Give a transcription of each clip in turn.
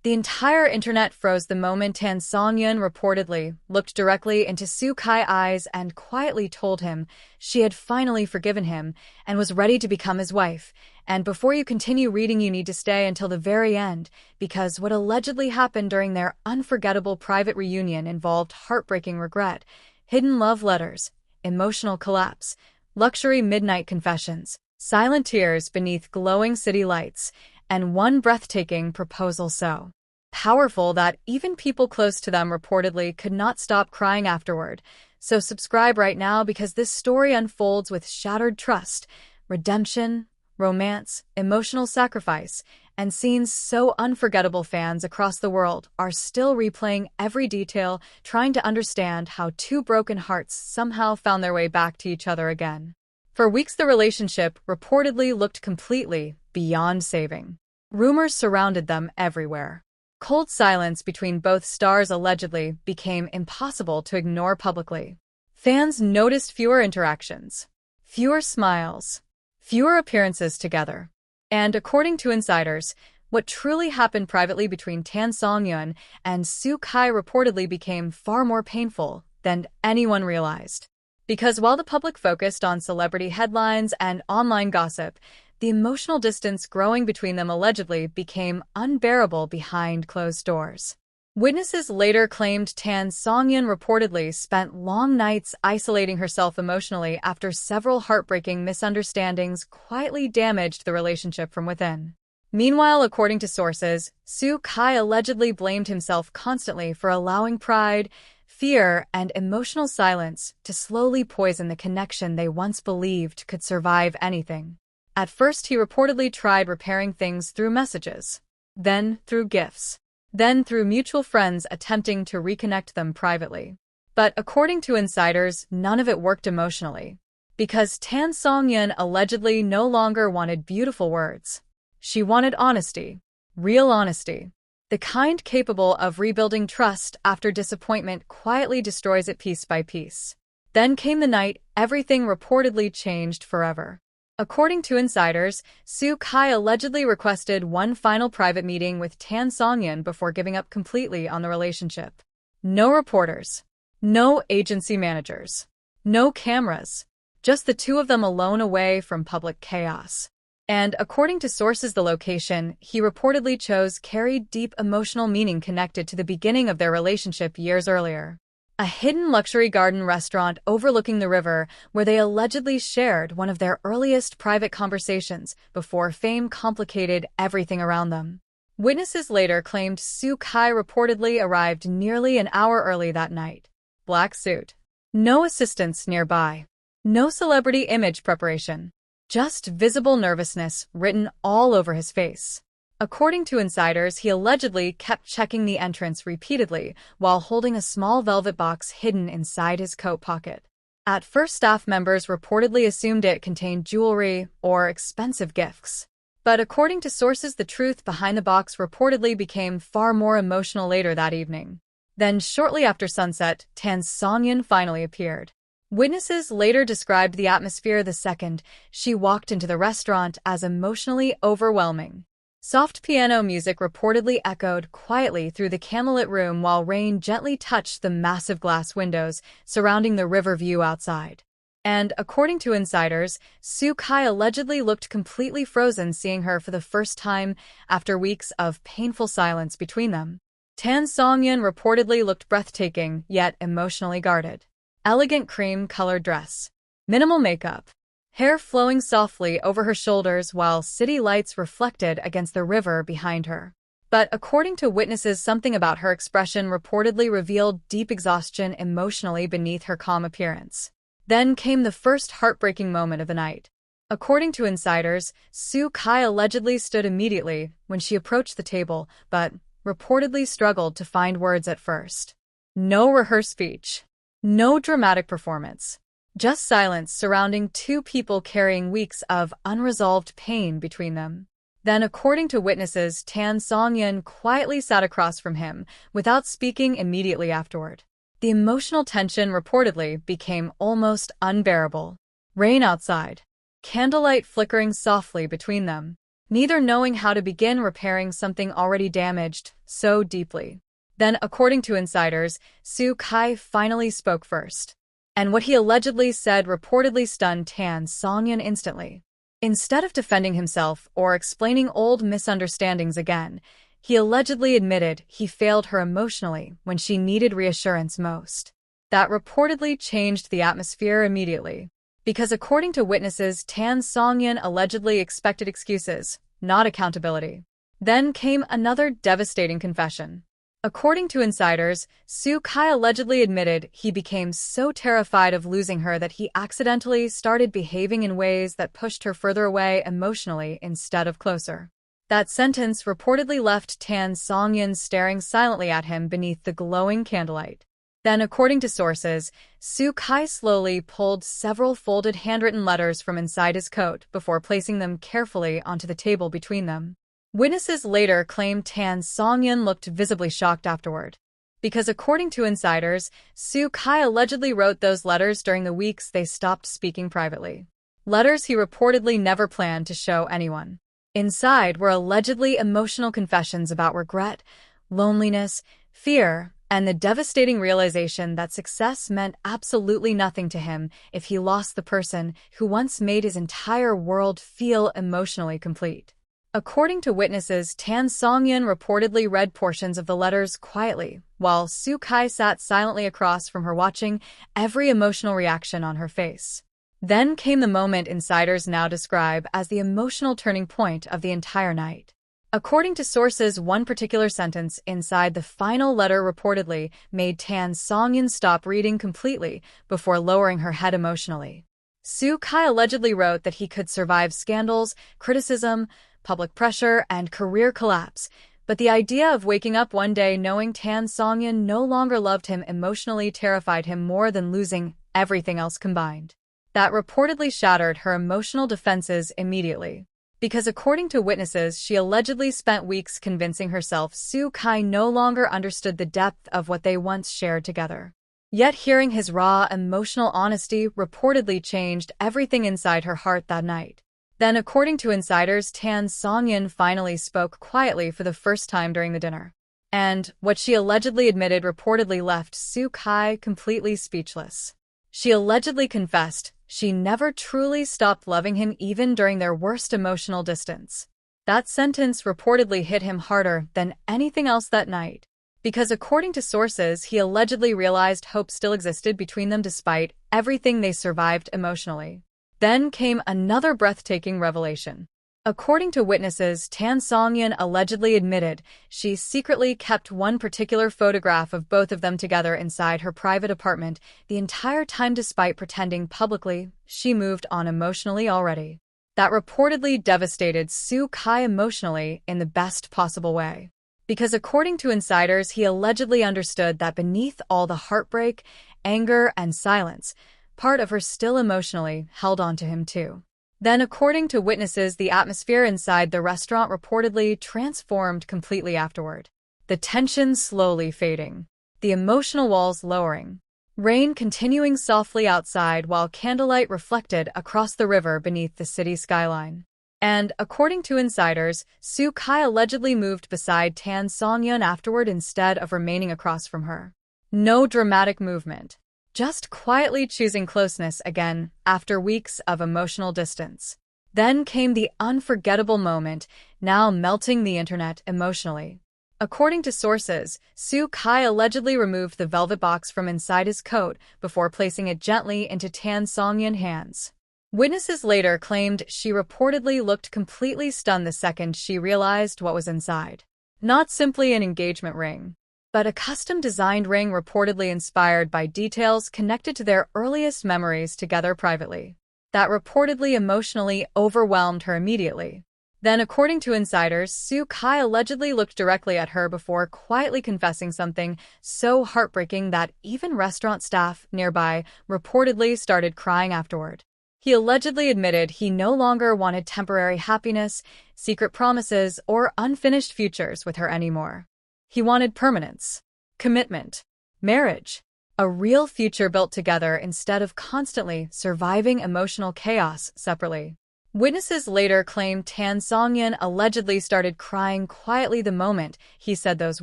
The entire internet froze the moment Tan Songyun reportedly looked directly into Soo Kai's eyes and quietly told him she had finally forgiven him and was ready to become his wife. And before you continue reading, you need to stay until the very end, because what allegedly happened during their unforgettable private reunion involved heartbreaking regret, hidden love letters, emotional collapse, luxury midnight confessions, silent tears beneath glowing city lights, and one breathtaking proposal so powerful that even people close to them reportedly could not stop crying afterward. So subscribe right now, because this story unfolds with shattered trust, redemption, romance, emotional sacrifice, and scenes so unforgettable. Fans across the world are still replaying every detail, trying to understand how two broken hearts somehow found their way back to each other again. For weeks, the relationship reportedly looked completely beyond saving. Rumors surrounded them everywhere. Cold silence between both stars allegedly became impossible to ignore publicly. Fans noticed fewer interactions, fewer smiles, fewer appearances together. And according to insiders, what truly happened privately between Tan Songyun and Soo Kai reportedly became far more painful than anyone realized. Because while the public focused on celebrity headlines and online gossip, the emotional distance growing between them allegedly became unbearable behind closed doors. Witnesses later claimed Tan Songyun reportedly spent long nights isolating herself emotionally after several heartbreaking misunderstandings quietly damaged the relationship from within. Meanwhile, according to sources, Soo Kai allegedly blamed himself constantly for allowing pride, fear, and emotional silence to slowly poison the connection they once believed could survive anything. At first, he reportedly tried repairing things through messages, then through gifts, then through mutual friends attempting to reconnect them privately. But according to insiders, none of it worked emotionally, because Tan Songyun allegedly no longer wanted beautiful words. She wanted honesty, real honesty. The kind capable of rebuilding trust after disappointment quietly destroys it piece by piece. Then came the night everything reportedly changed forever. According to insiders, Soo Kai allegedly requested one final private meeting with Tan Songyun before giving up completely on the relationship. No reporters, no agency managers, no cameras, just the two of them alone away from public chaos. And according to sources, the location he reportedly chose carried deep emotional meaning connected to the beginning of their relationship years earlier. A hidden luxury garden restaurant overlooking the river where they allegedly shared one of their earliest private conversations before fame complicated everything around them. Witnesses later claimed Soo Kai reportedly arrived nearly an hour early that night. Black suit. No assistants nearby. No celebrity image preparation. Just visible nervousness written all over his face. According to insiders, he allegedly kept checking the entrance repeatedly while holding a small velvet box hidden inside his coat pocket. At first, staff members reportedly assumed it contained jewelry or expensive gifts. But according to sources, the truth behind the box reportedly became far more emotional later that evening. Then, shortly after sunset, Tan Songyun finally appeared. Witnesses later described the atmosphere the second she walked into the restaurant as emotionally overwhelming. Soft piano music reportedly echoed quietly through the candlelit room while rain gently touched the massive glass windows surrounding the river view outside. And according to insiders, Soo Kai allegedly looked completely frozen seeing her for the first time after weeks of painful silence between them. Tan Songyun reportedly looked breathtaking, yet emotionally guarded. Elegant cream-colored dress. Minimal makeup. Hair flowing softly over her shoulders while city lights reflected against the river behind her. But according to witnesses, something about her expression reportedly revealed deep exhaustion emotionally beneath her calm appearance. Then came the first heartbreaking moment of the night. According to insiders, Soo Kai allegedly stood immediately when she approached the table, but reportedly struggled to find words at first. No rehearsed speech. No dramatic performance. Just silence surrounding two people carrying weeks of unresolved pain between them. Then, according to witnesses, Tan Songyun quietly sat across from him without speaking immediately afterward. The emotional tension reportedly became almost unbearable. Rain outside. Candlelight flickering softly between them. neither knowing how to begin repairing something already damaged so deeply. Then, according to insiders, Soo Kai finally spoke first. And what he allegedly said reportedly stunned Tan Songyun instantly. Instead of defending himself or explaining old misunderstandings again, he allegedly admitted he failed her emotionally when she needed reassurance most. That reportedly changed the atmosphere immediately. Because according to witnesses, Tan Songyun allegedly expected excuses, not accountability. Then came another devastating confession. According to insiders, Soo Kai allegedly admitted he became so terrified of losing her that he accidentally started behaving in ways that pushed her further away emotionally instead of closer. That sentence reportedly left Tan Songyun staring silently at him beneath the glowing candlelight. Then, according to sources, Soo Kai slowly pulled several folded handwritten letters from inside his coat before placing them carefully onto the table between them. Witnesses later claimed Tan Songyun looked visibly shocked afterward. Because according to insiders, Soo Kai allegedly wrote those letters during the weeks they stopped speaking privately. Letters he reportedly never planned to show anyone. Inside were allegedly emotional confessions about regret, loneliness, fear, and the devastating realization that success meant absolutely nothing to him if he lost the person who once made his entire world feel emotionally complete. According to witnesses, Tan Songyun reportedly read portions of the letters quietly, while Soo Kai sat silently across from her watching every emotional reaction on her face. Then came the moment insiders now describe as the emotional turning point of the entire night. According to sources, one particular sentence inside the final letter reportedly made Tan Songyun stop reading completely before lowering her head emotionally. Soo Kai allegedly wrote that he could survive scandals, criticism, public pressure, and career collapse, but the idea of waking up one day knowing Tan Songyun no longer loved him emotionally terrified him more than losing everything else combined. That reportedly shattered her emotional defenses immediately. Because according to witnesses, she allegedly spent weeks convincing herself Soo Kai no longer understood the depth of what they once shared together. Yet hearing his raw, emotional honesty reportedly changed everything inside her heart that night. Then, according to insiders, Tan Songyun finally spoke quietly for the first time during the dinner. And what she allegedly admitted reportedly left Soo Kai completely speechless. She allegedly confessed she never truly stopped loving him even during their worst emotional distance. That sentence reportedly hit him harder than anything else that night. Because according to sources, he allegedly realized hope still existed between them despite everything they survived emotionally. Then came another breathtaking revelation. According to witnesses, Tan Songyun allegedly admitted she secretly kept one particular photograph of both of them together inside her private apartment the entire time despite pretending publicly she moved on emotionally already. That reportedly devastated Soo Kai emotionally in the best possible way. Because according to insiders, he allegedly understood that beneath all the heartbreak, anger, and silence, part of her still emotionally held on to him too. Then, according to witnesses, the atmosphere inside the restaurant reportedly transformed completely afterward. The tension slowly fading, the emotional walls lowering, rain continuing softly outside while candlelight reflected across the river beneath the city skyline. And, according to insiders, Soo Kai allegedly moved beside Tan Songyun afterward instead of remaining across from her. No dramatic movement. Just quietly choosing closeness again after weeks of emotional distance. Then came the unforgettable moment, now melting the internet emotionally. According to sources, Soo Kai allegedly removed the velvet box from inside his coat before placing it gently into Tan Songyun's hands. Witnesses later claimed she reportedly looked completely stunned the second she realized what was inside. Not simply an engagement ring, but a custom-designed ring reportedly inspired by details connected to their earliest memories together privately. That reportedly emotionally overwhelmed her immediately. Then, according to insiders, Soo Kai allegedly looked directly at her before quietly confessing something so heartbreaking that even restaurant staff nearby reportedly started crying afterward. He allegedly admitted he no longer wanted temporary happiness, secret promises, or unfinished futures with her anymore. He wanted permanence, commitment, marriage, a real future built together instead of constantly surviving emotional chaos separately. Witnesses later claimed Tan Songyun allegedly started crying quietly the moment he said those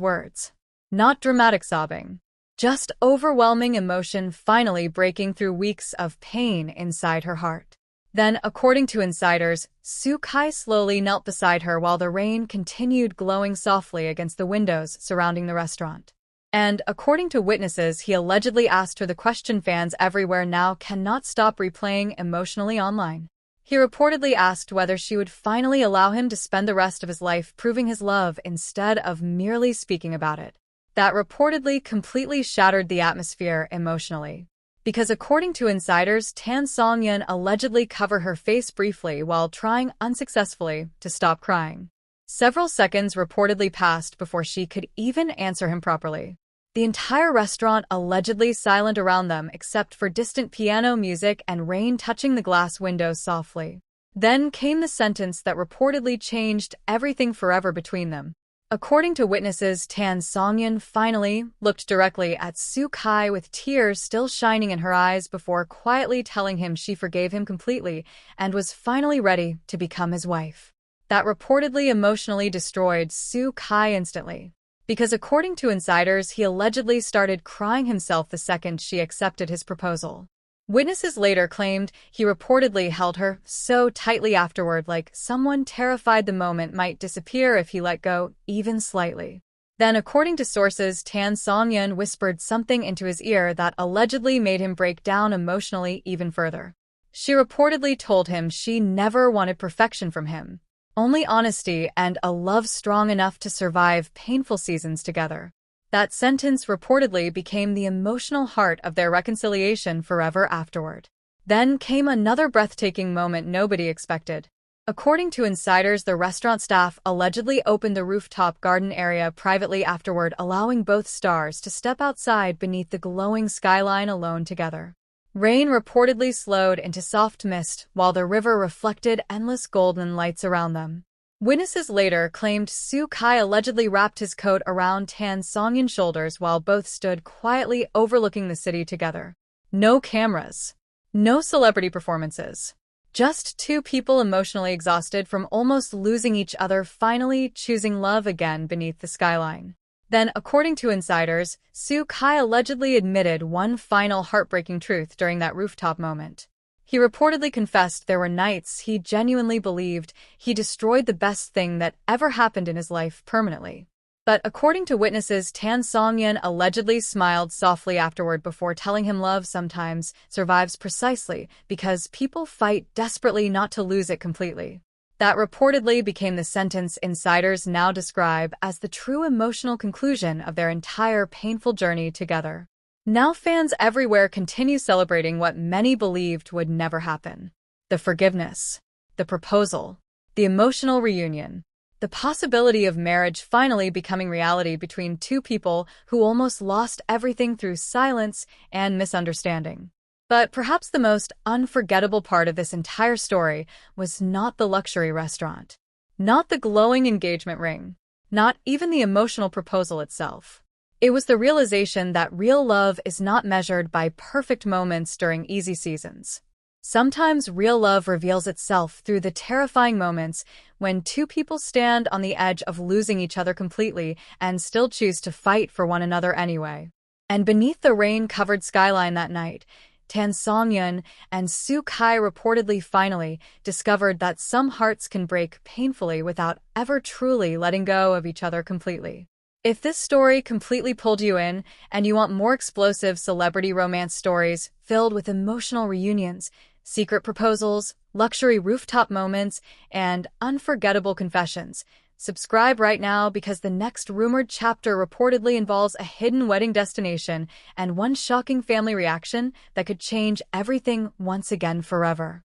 words. Not dramatic sobbing, just overwhelming emotion finally breaking through weeks of pain inside her heart. Then, according to insiders, Soo-kai slowly knelt beside her while the rain continued glowing softly against the windows surrounding the restaurant. And, according to witnesses, he allegedly asked her the question fans everywhere now cannot stop replaying emotionally online. He reportedly asked whether she would finally allow him to spend the rest of his life proving his love instead of merely speaking about it. That reportedly completely shattered the atmosphere emotionally. Because according to insiders, Tan Songyun allegedly covered her face briefly while trying unsuccessfully to stop crying. Several seconds reportedly passed before she could even answer him properly. The entire restaurant allegedly silent around them except for distant piano music and rain touching the glass windows softly. Then came the sentence that reportedly changed everything forever between them. According to witnesses, Tan Songyun finally looked directly at Soo-kai with tears still shining in her eyes before quietly telling him she forgave him completely and was finally ready to become his wife. That reportedly emotionally destroyed Soo-kai instantly. Because according to insiders, he allegedly started crying himself the second she accepted his proposal. Witnesses later claimed he reportedly held her so tightly afterward like someone terrified the moment might disappear if he let go, even slightly. Then, according to sources, Tan Songyun whispered something into his ear that allegedly made him break down emotionally even further. She reportedly told him she never wanted perfection from him, only honesty and a love strong enough to survive painful seasons together. That sentence reportedly became the emotional heart of their reconciliation forever afterward. Then came another breathtaking moment nobody expected. According to insiders, the restaurant staff allegedly opened the rooftop garden area privately afterward, allowing both stars to step outside beneath the glowing skyline alone together. Rain reportedly slowed into soft mist, while the river reflected endless golden lights around them. Witnesses later claimed Soo-kai allegedly wrapped his coat around Tan Songyun's shoulders while both stood quietly overlooking the city together. No cameras. No celebrity performances. Just two people emotionally exhausted from almost losing each other finally choosing love again beneath the skyline. Then, according to insiders, Soo-kai allegedly admitted one final heartbreaking truth during that rooftop moment. He reportedly confessed there were nights he genuinely believed he destroyed the best thing that ever happened in his life permanently. But according to witnesses, Tan Songyun allegedly smiled softly afterward before telling him love sometimes survives precisely because people fight desperately not to lose it completely. That reportedly became the sentence insiders now describe as the true emotional conclusion of their entire painful journey together. Now fans everywhere continue celebrating what many believed would never happen. The forgiveness, the proposal, the emotional reunion, the possibility of marriage finally becoming reality between two people who almost lost everything through silence and misunderstanding. But perhaps the most unforgettable part of this entire story was not the luxury restaurant, not the glowing engagement ring, not even the emotional proposal itself. It was the realization that real love is not measured by perfect moments during easy seasons. Sometimes real love reveals itself through the terrifying moments when two people stand on the edge of losing each other completely and still choose to fight for one another anyway. And beneath the rain-covered skyline that night, Tan Songyun and Soo-kai reportedly finally discovered that some hearts can break painfully without ever truly letting go of each other completely. If this story completely pulled you in and you want more explosive celebrity romance stories filled with emotional reunions, secret proposals, luxury rooftop moments, and unforgettable confessions, subscribe right now because the next rumored chapter reportedly involves a hidden wedding destination and one shocking family reaction that could change everything once again forever.